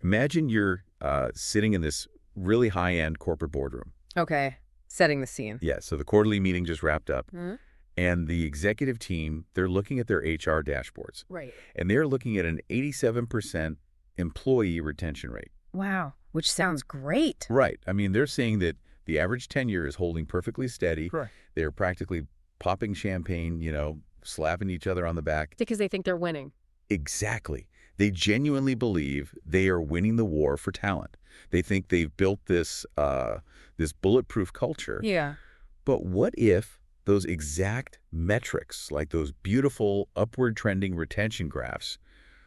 Imagine you're sitting in this really high-end corporate boardroom. Okay, setting the scene. Yeah, so the quarterly meeting just wrapped up, Hmm. and the executive team, they're looking at their HR dashboards, Right. and they're looking at an 87% employee retention rate. Wow, which sounds great. Right. I mean, they're saying that the average tenure is holding perfectly steady. Correct. They're practically popping champagne, slapping each other on the back. Because they think they're winning. Exactly. They genuinely believe they are winning the war for talent. They think they've built this bulletproof culture. Yeah. But what if those exact metrics, like those beautiful upward trending retention graphs,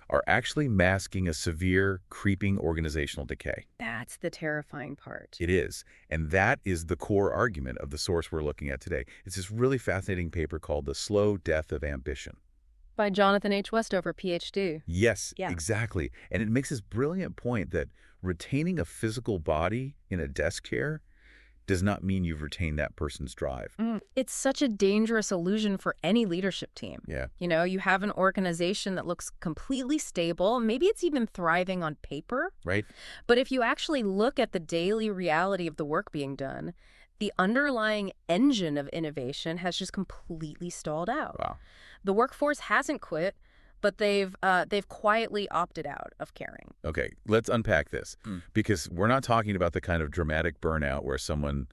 are actually masking a severe creeping organizational decay? That's the terrifying part. It is. And that is the core argument of the source we're looking at today. It's this really fascinating paper called The Slow Death of Ambition. By Jonathan H. Westover, PhD. Yes, Yeah. exactly. And it makes this brilliant point that retaining a physical body in a desk chair does not mean you've retained that person's drive. It's such a dangerous illusion for any leadership team. Yeah. You have an organization that looks completely stable. Maybe it's even thriving on paper. Right? But if you actually look at the daily reality of the work being done, the underlying engine of innovation has just completely stalled out. Wow. The workforce hasn't quit, but they've quietly opted out of caring. Okay, let's unpack this. Because we're not talking about the kind of dramatic burnout where someone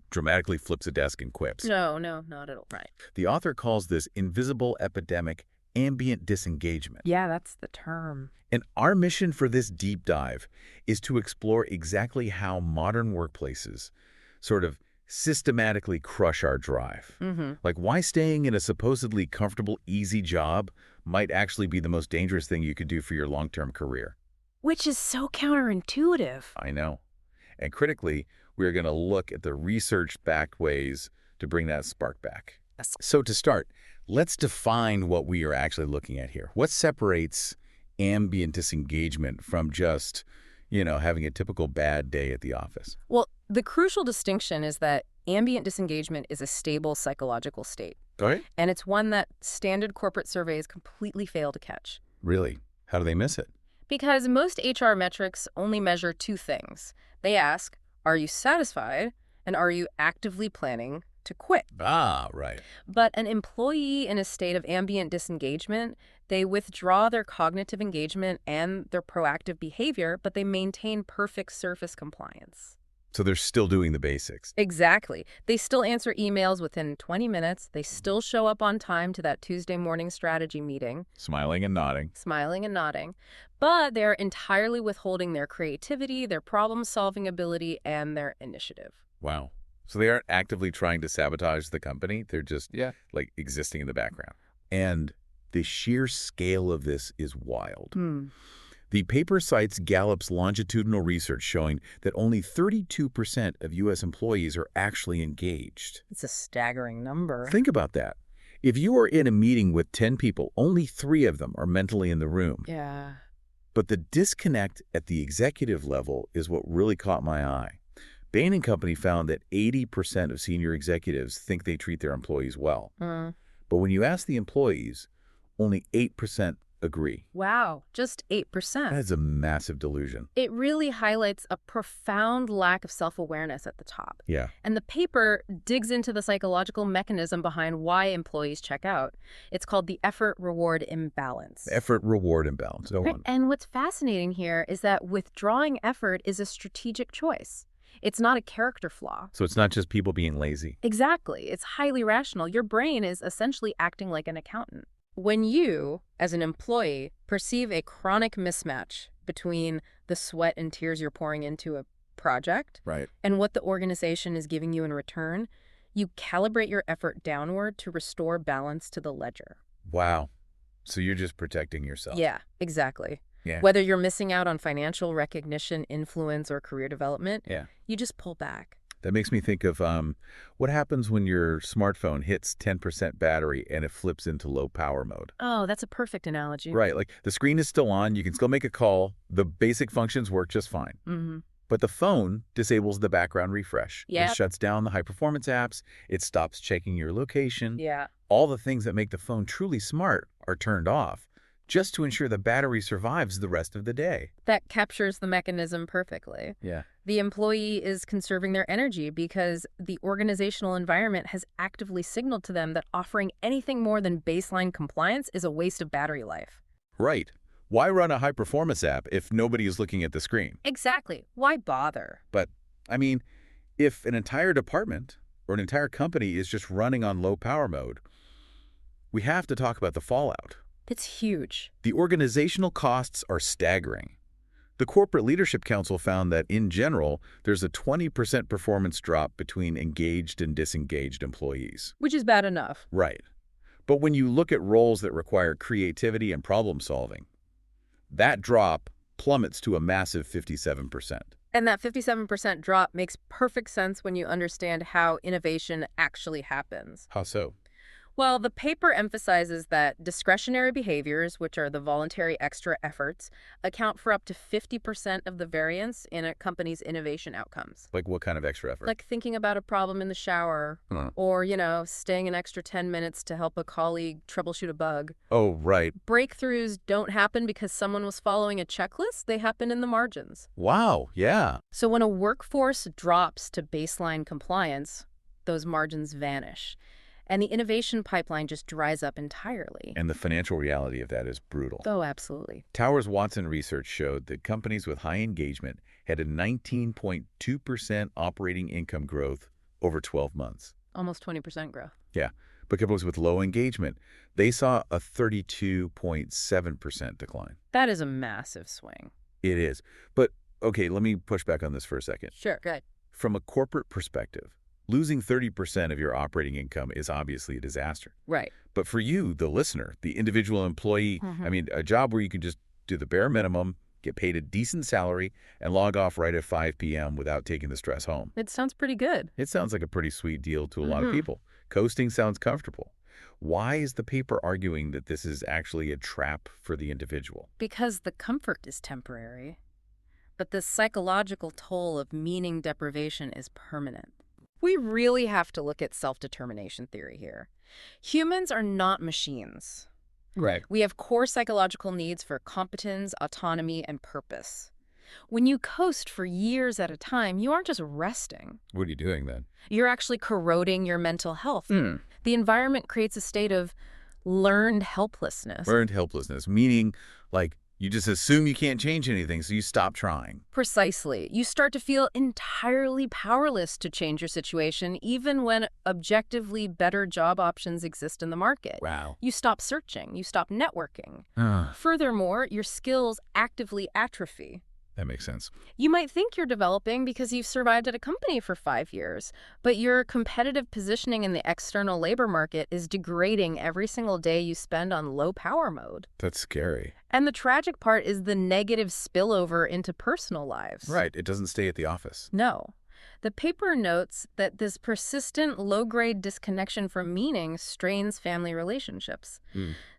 dramatically flips a desk and quips. No, not at all. Right. The author calls this invisible epidemic ambient disengagement. Yeah, that's the term. And our mission for this deep dive is to explore exactly how modern workplaces sort of systematically crush our drive. Like why staying in a supposedly comfortable, easy job might actually be the most dangerous thing you could do for your long-term career. Which is so counterintuitive. I know. And critically, we're going to look at the research-backed ways to bring that spark back. Yes. So to start, let's define what we are actually looking at here. What separates ambient disengagement from just, having a typical bad day at the office? Well, the crucial distinction is that ambient disengagement is a stable psychological state. All right. And it's one that standard corporate surveys completely fail to catch. Really? How do they miss it? Because most HR metrics only measure two things. They ask, are you satisfied? And are you actively planning to quit? Ah, right. But an employee in a state of ambient disengagement, they withdraw their cognitive engagement and their proactive behavior, but they maintain perfect surface compliance. So they're still doing the basics. Exactly. They still answer emails within 20 minutes. They still show up on time to that Tuesday morning strategy meeting. Smiling and nodding. Smiling and nodding. But they're entirely withholding their creativity, their problem-solving ability, and their initiative. Wow. So they aren't actively trying to sabotage the company. They're just existing in the background. And the sheer scale of this is wild. The paper cites Gallup's longitudinal research showing that only 32% of U.S. employees are actually engaged. It's a staggering number. Think about that. If you are in a meeting with 10 people, only 3 of them are mentally in the room. Yeah. But the disconnect at the executive level is what really caught my eye. Bain & Company found that 80% of senior executives think they treat their employees well. But when you ask the employees, only 8% agree. Wow, just 8%. That is a massive delusion. It really highlights a profound lack of self-awareness at the top. Yeah. And the paper digs into the psychological mechanism behind why employees check out. It's called the effort-reward imbalance. Effort-reward imbalance. Go on. And what's fascinating here is that withdrawing effort is a strategic choice. It's not a character flaw. So it's not just people being lazy. Exactly. It's highly rational. Your brain is essentially acting like an accountant. When you, as an employee, perceive a chronic mismatch between the sweat and tears you're pouring into a project and what the organization is giving you in return, you calibrate your effort downward to restore balance to the ledger. Wow. So you're just protecting yourself. Yeah, exactly. Yeah. Whether you're missing out on financial recognition, influence, or career development, you just pull back. That makes me think of what happens when your smartphone hits 10% battery and it flips into low power mode. Oh, that's a perfect analogy. Right. Like the screen is still on. You can still make a call. The basic functions work just fine. But the phone disables the background refresh. Yeah. It shuts down the high-performance apps. It stops checking your location. Yeah. All the things that make the phone truly smart are turned off just to ensure the battery survives the rest of the day. That captures the mechanism perfectly. Yeah. The employee is conserving their energy because the organizational environment has actively signaled to them that offering anything more than baseline compliance is a waste of battery life. Right. Why run a high-performance app if nobody is looking at the screen? Exactly. Why bother? But, I mean, if an entire department or an entire company is just running on low power mode, we have to talk about the fallout. It's huge. The organizational costs are staggering. The Corporate Leadership Council found that, in general, there's a 20% performance drop between engaged and disengaged employees. Which is bad enough. Right. But when you look at roles that require creativity and problem solving, that drop plummets to a massive 57%. And that 57% drop makes perfect sense when you understand how innovation actually happens. How so? Well, the paper emphasizes that discretionary behaviors, which are the voluntary extra efforts, account for up to 50% of the variance in a company's innovation outcomes. Like what kind of extra effort? Like thinking about a problem in the shower, or, staying an extra 10 minutes to help a colleague troubleshoot a bug. Oh, right. Breakthroughs don't happen because someone was following a checklist. They happen in the margins. Wow, yeah. So when a workforce drops to baseline compliance, those margins vanish. And the innovation pipeline just dries up entirely. And the financial reality of that is brutal. Oh, absolutely. Towers Watson research showed that companies with high engagement had a 19.2% operating income growth over 12 months. Almost 20% growth. Yeah. But companies with low engagement, they saw a 32.7% decline. That is a massive swing. It is. But, okay, let me push back on this for a second. Sure, good. From a corporate perspective, losing 30% of your operating income is obviously a disaster. Right. But for you, the listener, the individual employee, a job where you can just do the bare minimum, get paid a decent salary, and log off right at 5 p.m. without taking the stress home. It sounds pretty good. It sounds like a pretty sweet deal to a lot of people. Coasting sounds comfortable. Why is the paper arguing that this is actually a trap for the individual? Because the comfort is temporary, but the psychological toll of meaning deprivation is permanent. We really have to look at self-determination theory here. Humans are not machines. Right. We have core psychological needs for competence, autonomy, and purpose. When you coast for years at a time, you aren't just resting. What are you doing then? You're actually corroding your mental health. The environment creates a state of learned helplessness. Learned helplessness, meaning like you just assume you can't change anything, so you stop trying. Precisely. You start to feel entirely powerless to change your situation, even when objectively better job options exist in the market. Wow. You stop searching. You stop networking. Furthermore, your skills actively atrophy. That makes sense. You might think you're developing because you've survived at a company for 5 years, but your competitive positioning in the external labor market is degrading every single day you spend on low power mode. That's scary. And the tragic part is the negative spillover into personal lives. Right. It doesn't stay at the office. No. The paper notes that this persistent low-grade disconnection from meaning strains family relationships.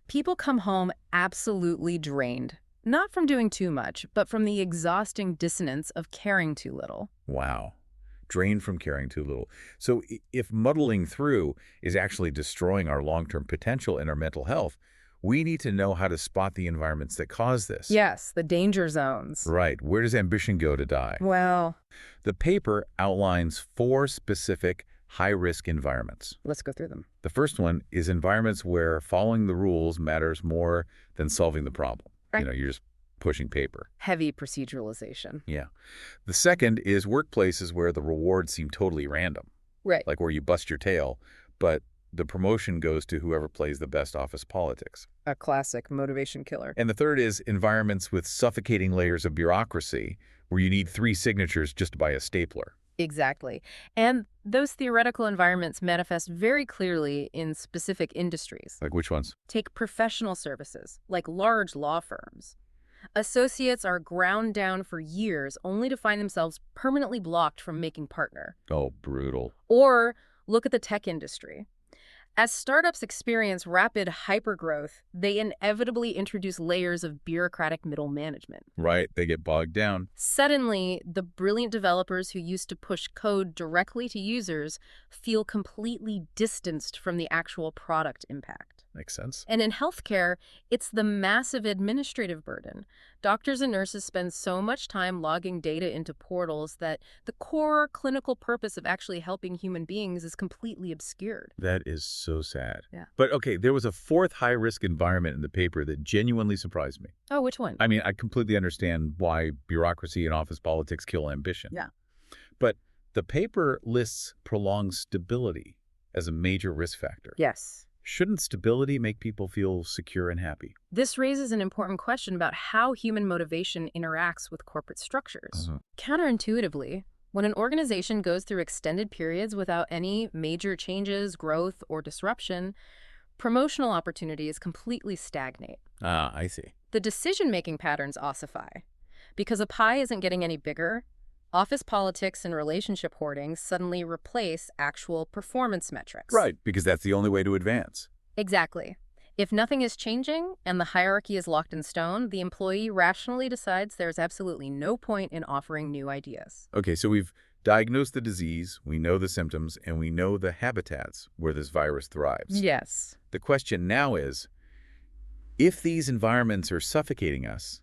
People come home absolutely drained. Not from doing too much, but from the exhausting dissonance of caring too little. Wow. Drained from caring too little. So if muddling through is actually destroying our long-term potential and our mental health, we need to know how to spot the environments that cause this. Yes, the danger zones. Right. Where does ambition go to die? Well, the paper outlines 4 specific high-risk environments. Let's go through them. The first one is environments where following the rules matters more than solving the problem. Right. You're just pushing paper. Heavy proceduralization. Yeah. The second is workplaces where the rewards seem totally random. Right. Like where you bust your tail, but the promotion goes to whoever plays the best office politics. A classic motivation killer. And the third is environments with suffocating layers of bureaucracy where you need 3 signatures just to buy a stapler. Exactly. And those theoretical environments manifest very clearly in specific industries. Like which ones? Take professional services, like large law firms. Associates are ground down for years only to find themselves permanently blocked from making partner. Oh, brutal. Or look at the tech industry. As startups experience rapid hypergrowth, they inevitably introduce layers of bureaucratic middle management. Right, they get bogged down. Suddenly, the brilliant developers who used to push code directly to users feel completely distanced from the actual product impact. Makes sense. And in healthcare, it's the massive administrative burden. Doctors and nurses spend so much time logging data into portals that the core clinical purpose of actually helping human beings is completely obscured. That is so sad. Yeah. But okay, there was a fourth high-risk environment in the paper that genuinely surprised me. Oh, which one? I mean, I completely understand why bureaucracy and office politics kill ambition. Yeah. But the paper lists prolonged stability as a major risk factor. Yes. Shouldn't stability make people feel secure and happy? This raises an important question about how human motivation interacts with corporate structures. Counterintuitively, when an organization goes through extended periods without any major changes, growth, or disruption, promotional opportunities completely stagnate. Ah, I see. The decision-making patterns ossify. Because a pie isn't getting any bigger, office politics and relationship hoarding suddenly replace actual performance metrics. Right, because that's the only way to advance. Exactly. If nothing is changing and the hierarchy is locked in stone, the employee rationally decides there's absolutely no point in offering new ideas. Okay, so we've diagnosed the disease, we know the symptoms, and we know the habitats where this virus thrives. Yes. The question now is, if these environments are suffocating us,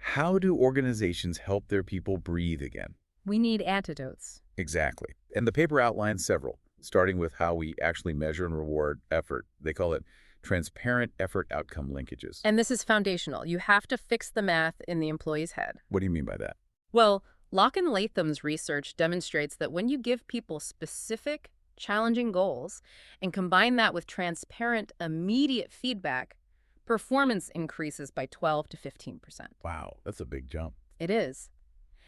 how do organizations help their people breathe again? We need antidotes. Exactly. And the paper outlines several, starting with how we actually measure and reward effort. They call it transparent effort outcome linkages. And this is foundational. You have to fix the math in the employee's head. What do you mean by that? Well, Locke and Latham's research demonstrates that when you give people specific, challenging goals and combine that with transparent, immediate feedback, performance increases by 12 to 15%. Wow, that's a big jump. It is.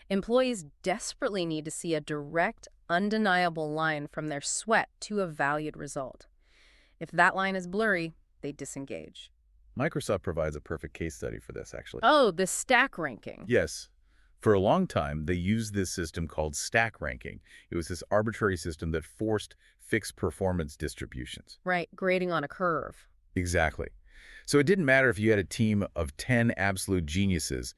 Employees desperately need to see a direct, undeniable line from their sweat to a valued result. If that line is blurry, they disengage. Microsoft provides a perfect case study for this, actually. Oh, the stack ranking. Yes. For a long time, they used this system called stack ranking. It was this arbitrary system that forced fixed performance distributions. Right, grading on a curve. Exactly. So it didn't matter if you had a team of 10 absolute geniuses.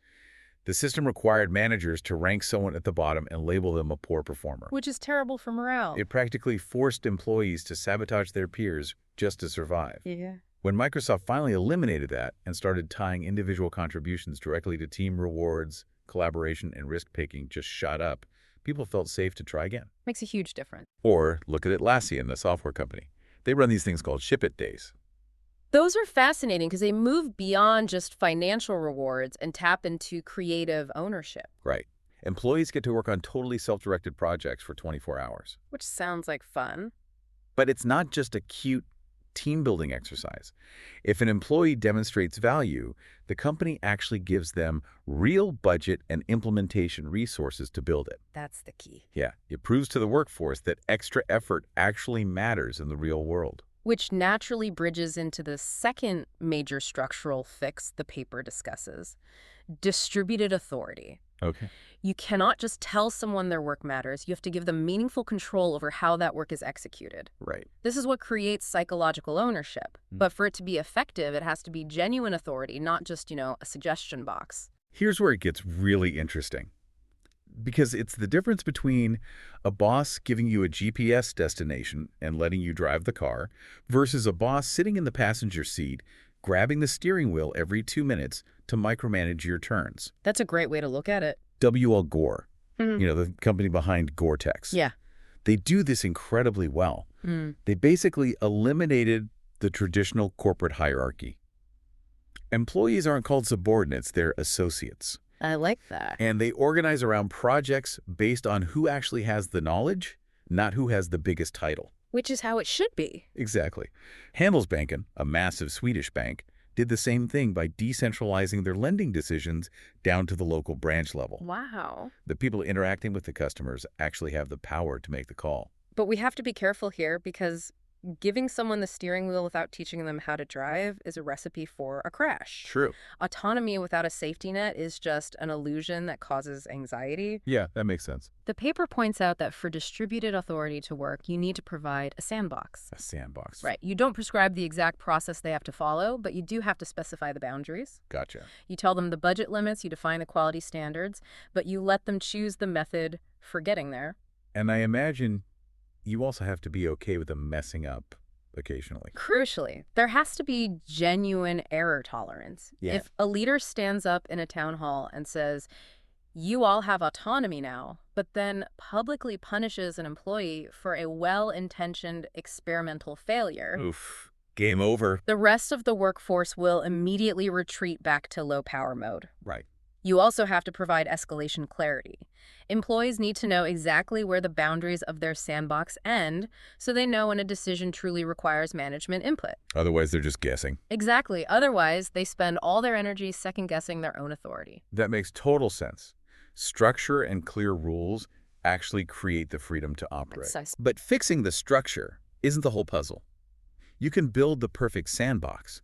The system required managers to rank someone at the bottom and label them a poor performer. Which is terrible for morale. It practically forced employees to sabotage their peers just to survive. Yeah. When Microsoft finally eliminated that and started tying individual contributions directly to team rewards, collaboration and risk-taking just shot up, people felt safe to try again. Makes a huge difference. Or look at Atlassian, the software company. They run these things called ship-it days. Those are fascinating because they move beyond just financial rewards and tap into creative ownership. Right. Employees get to work on totally self-directed projects for 24 hours. Which sounds like fun. But it's not just a cute team-building exercise. If an employee demonstrates value, the company actually gives them real budget and implementation resources to build it. That's the key. Yeah, it proves to the workforce that extra effort actually matters in the real world. Which naturally bridges into the second major structural fix the paper discusses, distributed authority. Okay. You cannot just tell someone their work matters. You have to give them meaningful control over how that work is executed. Right. This is what creates psychological ownership. But for it to be effective, it has to be genuine authority, not just, a suggestion box. Here's where it gets really interesting. Because it's the difference between a boss giving you a GPS destination and letting you drive the car versus a boss sitting in the passenger seat, grabbing the steering wheel every 2 minutes to micromanage your turns. That's a great way to look at it. W.L. Gore, the company behind Gore-Tex. Yeah. They do this incredibly well. They basically eliminated the traditional corporate hierarchy. Employees aren't called subordinates, they're associates. I like that. And they organize around projects based on who actually has the knowledge, not who has the biggest title. Which is how it should be. Exactly. Handelsbanken, a massive Swedish bank, did the same thing by decentralizing their lending decisions down to the local branch level. Wow. The people interacting with the customers actually have the power to make the call. But we have to be careful here because giving someone the steering wheel without teaching them how to drive is a recipe for a crash. True. Autonomy without a safety net is just an illusion that causes anxiety. Yeah, that makes sense. The paper points out that for distributed authority to work, you need to provide a sandbox. A sandbox. Right. You don't prescribe the exact process they have to follow, but you do have to specify the boundaries. Gotcha. You tell them the budget limits, you define the quality standards, but you let them choose the method for getting there. And I imagine you also have to be okay with them messing up occasionally. Crucially, there has to be genuine error tolerance. Yeah. If a leader stands up in a town hall and says, "You all have autonomy now," but then publicly punishes an employee for a well-intentioned experimental failure, Oof. Game over. the rest of the workforce will immediately retreat back to low-power mode. Right. You also have to provide escalation clarity. Employees need to know exactly where the boundaries of their sandbox end so they know when a decision truly requires management input. Otherwise, they're just guessing. Exactly. Otherwise, they spend all their energy second-guessing their own authority. That makes total sense. Structure and clear rules actually create the freedom to operate. Precisely. But fixing the structure isn't the whole puzzle. You can build the perfect sandbox,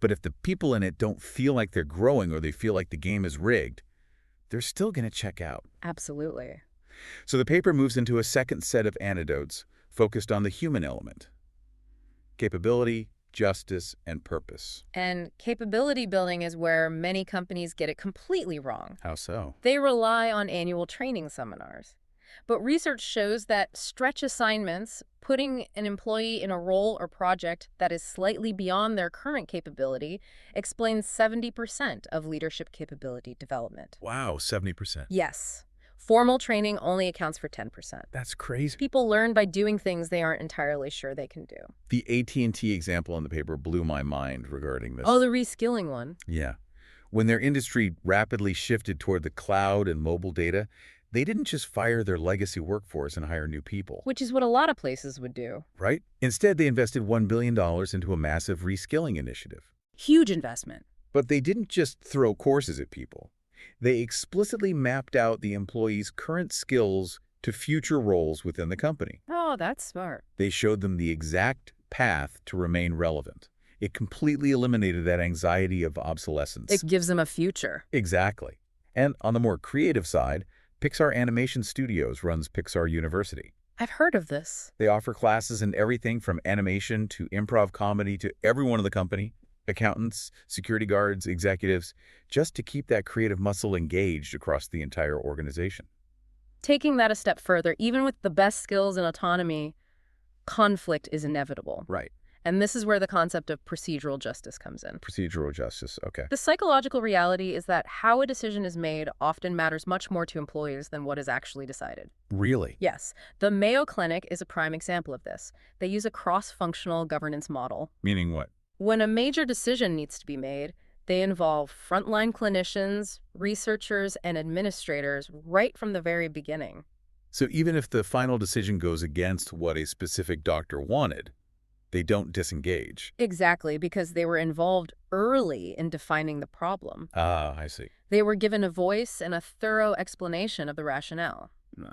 but if the people in it don't feel like they're growing or they feel like the game is rigged, they're still going to check out. Absolutely. So the paper moves into a second set of antidotes focused on the human element: capability, justice, and purpose. And capability building is where many companies get it completely wrong. How so? They rely on annual training seminars. But research shows that stretch assignments, putting an employee in a role or project that is slightly beyond their current capability, explains 70% of leadership capability development. Wow, 70%. Yes. Formal training only accounts for 10%. That's crazy. People learn by doing things they aren't entirely sure they can do. The AT&T example in the paper blew my mind regarding this. Oh, the reskilling one. Yeah. When their industry rapidly shifted toward the cloud and mobile data, they didn't just fire their legacy workforce and hire new people. Which is what a lot of places would do. Right? Instead, they invested $1 billion into a massive reskilling initiative. Huge investment. But they didn't just throw courses at people. They explicitly mapped out the employees' current skills to future roles within the company. Oh, that's smart. They showed them the exact path to remain relevant. It completely eliminated that anxiety of obsolescence. It gives them a future. Exactly. And on the more creative side, Pixar Animation Studios runs Pixar University. I've heard of this. They offer classes in everything from animation to improv comedy to everyone in the company, accountants, security guards, executives, just to keep that creative muscle engaged across the entire organization. Taking that a step further, even with the best skills and autonomy, conflict is inevitable. Right. And this is where the concept of procedural justice comes in. Procedural justice, okay. The psychological reality is that how a decision is made often matters much more to employees than what is actually decided. Really? Yes. The Mayo Clinic is a prime example of this. They use a cross-functional governance model. Meaning what? When a major decision needs to be made, they involve frontline clinicians, researchers, and administrators right from the very beginning. So even if the final decision goes against what a specific doctor wanted, they don't disengage. Exactly, because they were involved early in defining the problem. Ah, I see. They were given a voice and a thorough explanation of the rationale.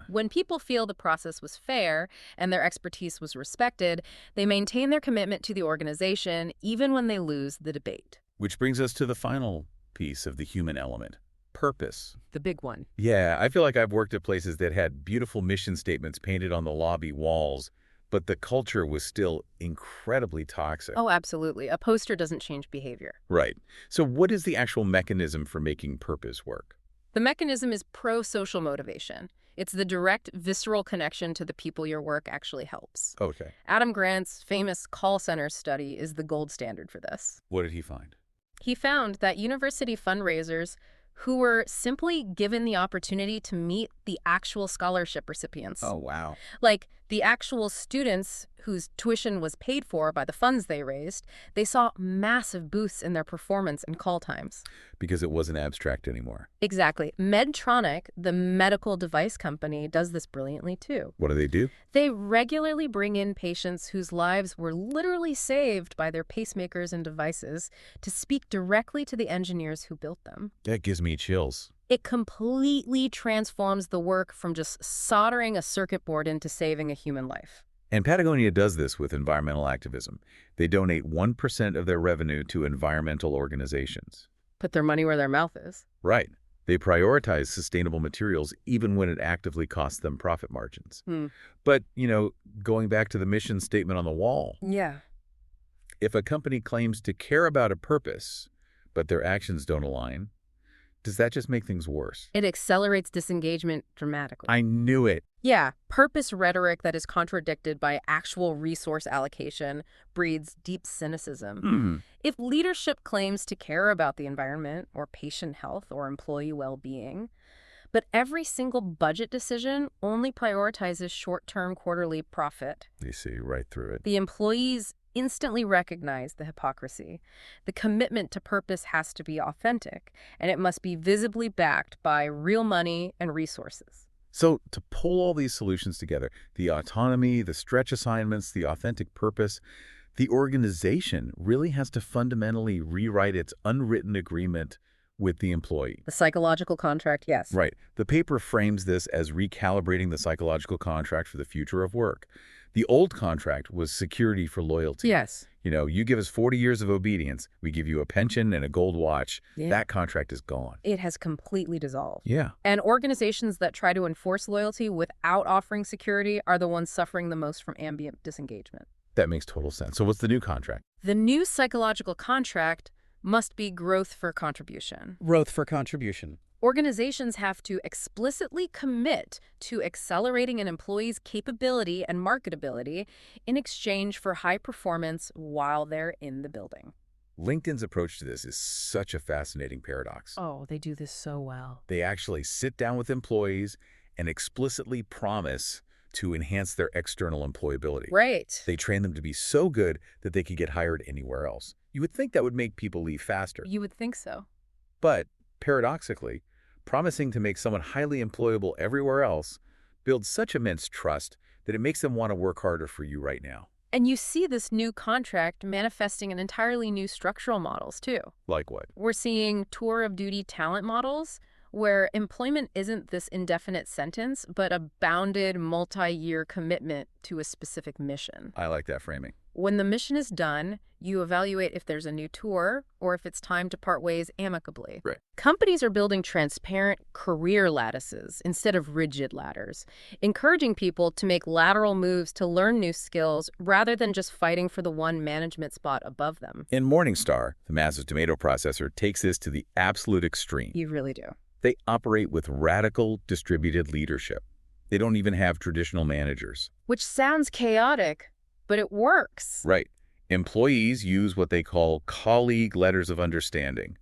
When people feel the process was fair and their expertise was respected, they maintain their commitment to the organization even when they lose the debate. Which brings us to the final piece of the human element: purpose. The big one. Yeah, I feel like I've worked at places that had beautiful mission statements painted on the lobby walls, but the culture was still incredibly toxic. Oh, absolutely. A poster doesn't change behavior. Right. So what is the actual mechanism for making purpose work? The mechanism is pro-social motivation. It's the direct, visceral connection to the people your work actually helps. Okay. Adam Grant's famous call center study is the gold standard for this. What did he find? He found that university fundraisers who were simply given the opportunity to meet the actual scholarship recipients, Oh, wow. like the actual students whose tuition was paid for by the funds they raised, they saw massive boosts in their performance and call times. Because it wasn't abstract anymore. Exactly. Medtronic, the medical device company, does this brilliantly too. What do? They regularly bring in patients whose lives were literally saved by their pacemakers and devices to speak directly to the engineers who built them. That gives me chills. It completely transforms the work from just soldering a circuit board into saving a human life. And Patagonia does this with environmental activism. They donate 1% of their revenue to environmental organizations. Put their money where their mouth is. Right. They prioritize sustainable materials even when it actively costs them profit margins. But, going back to the mission statement on the wall, Yeah. if a company claims to care about a purpose, but their actions don't align, does that just make things worse? It accelerates disengagement dramatically. I knew it. Yeah, purpose rhetoric that is contradicted by actual resource allocation breeds deep cynicism. If leadership claims to care about the environment or patient health or employee well-being, but every single budget decision only prioritizes short-term quarterly profit, You see right through it. the employees instantly recognize the hypocrisy. The commitment to purpose has to be authentic, and it must be visibly backed by real money and resources. So to pull all these solutions together, the autonomy, the stretch assignments, the authentic purpose, the organization really has to fundamentally rewrite its unwritten agreement with the employee. The psychological contract, yes. Right. The paper frames this as recalibrating the psychological contract for the future of work. The old contract was security for loyalty. Yes. You know, you give us 40 years of obedience, we give you a pension and a gold watch. Yeah. That contract is gone. It has completely dissolved. Yeah. And organizations that try to enforce loyalty without offering security are the ones suffering the most from ambient disengagement. That makes total sense. So what's the new contract? The new psychological contract must be growth for contribution. Growth for contribution. Organizations have to explicitly commit to accelerating an employee's capability and marketability in exchange for high performance while they're in the building. LinkedIn's approach to this is such a fascinating paradox. Oh, they do this so well. They actually sit down with employees and explicitly promise to enhance their external employability. Right. They train them to be so good that they could get hired anywhere else. You would think that would make people leave faster. You would think so. But paradoxically, promising to make someone highly employable everywhere else builds such immense trust that it makes them want to work harder for you right now. And you see this new contract manifesting in entirely new structural models, too. Like what? We're seeing tour-of-duty talent models where employment isn't this indefinite sentence, but a bounded multi-year commitment to a specific mission. I like that framing. When the mission is done, you evaluate if there's a new tour or if it's time to part ways amicably. Right. Companies are building transparent career lattices instead of rigid ladders, encouraging people to make lateral moves to learn new skills rather than just fighting for the one management spot above them. In Morningstar, the massive tomato processor takes this to the absolute extreme. You really do. They operate with radical distributed leadership. They don't even have traditional managers. Which sounds chaotic, but it works. Right. Employees use what they call colleague letters of understanding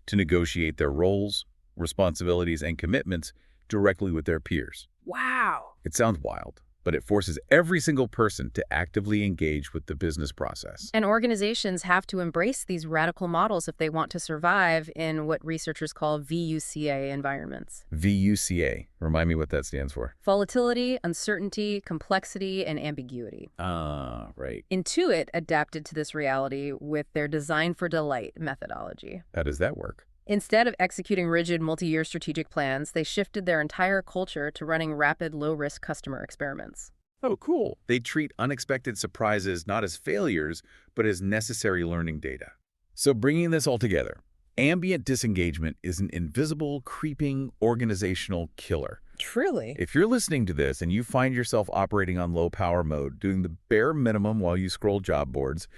to negotiate their roles, responsibilities, and commitments directly with their peers. Wow. It sounds wild, but it forces every single person to actively engage with the business process. And organizations have to embrace these radical models if they want to survive in what researchers call VUCA environments. VUCA. Remind me what that stands for. Volatility, uncertainty, complexity, and ambiguity. Ah, right. Intuit adapted to this reality with their Design for Delight methodology. How does that work? Instead of executing rigid multi-year strategic plans, they shifted their entire culture to running rapid, low-risk customer experiments. Oh, cool. They treat unexpected surprises not as failures, but as necessary learning data. So bringing this all together, ambient disengagement is an invisible, creeping organizational killer. Truly. If you're listening to this and you find yourself operating on low power mode, doing the bare minimum while you scroll job boards,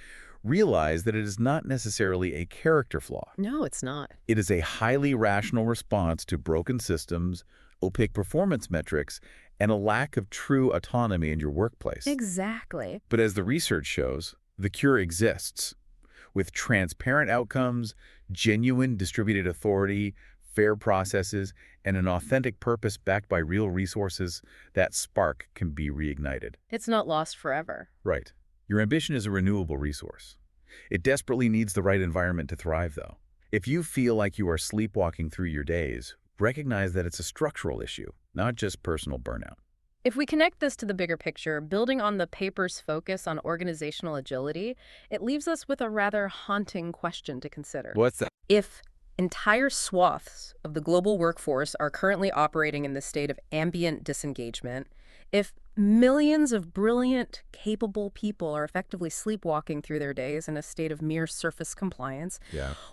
realize that it is not necessarily a character flaw. No, it's not. It is a highly rational response to broken systems, opaque performance metrics, and a lack of true autonomy in your workplace. Exactly. But as the research shows, the cure exists. With transparent outcomes, genuine distributed authority, fair processes, and an authentic purpose backed by real resources, that spark can be reignited. It's not lost forever. Right. Your ambition is a renewable resource. It desperately needs the right environment to thrive, though. If you feel like you are sleepwalking through your days, recognize that it's a structural issue, not just personal burnout. If we connect this to the bigger picture, building on the paper's focus on organizational agility, it leaves us with a rather haunting question to consider. What's that? If entire swaths of the global workforce are currently operating in this state of ambient disengagement, if millions of brilliant, capable people are effectively sleepwalking through their days in a state of mere surface compliance,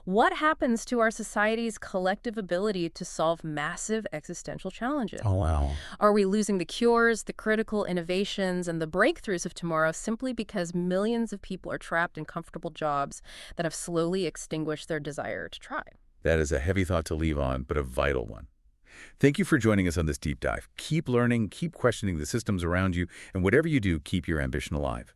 what happens to our society's collective ability to solve massive existential challenges? Oh, wow. Are we losing the cures, the critical innovations, and the breakthroughs of tomorrow simply because millions of people are trapped in comfortable jobs that have slowly extinguished their desire to try? That is a heavy thought to leave on, but a vital one. Thank you for joining us on this deep dive. Keep learning, keep questioning the systems around you, and whatever you do, keep your ambition alive.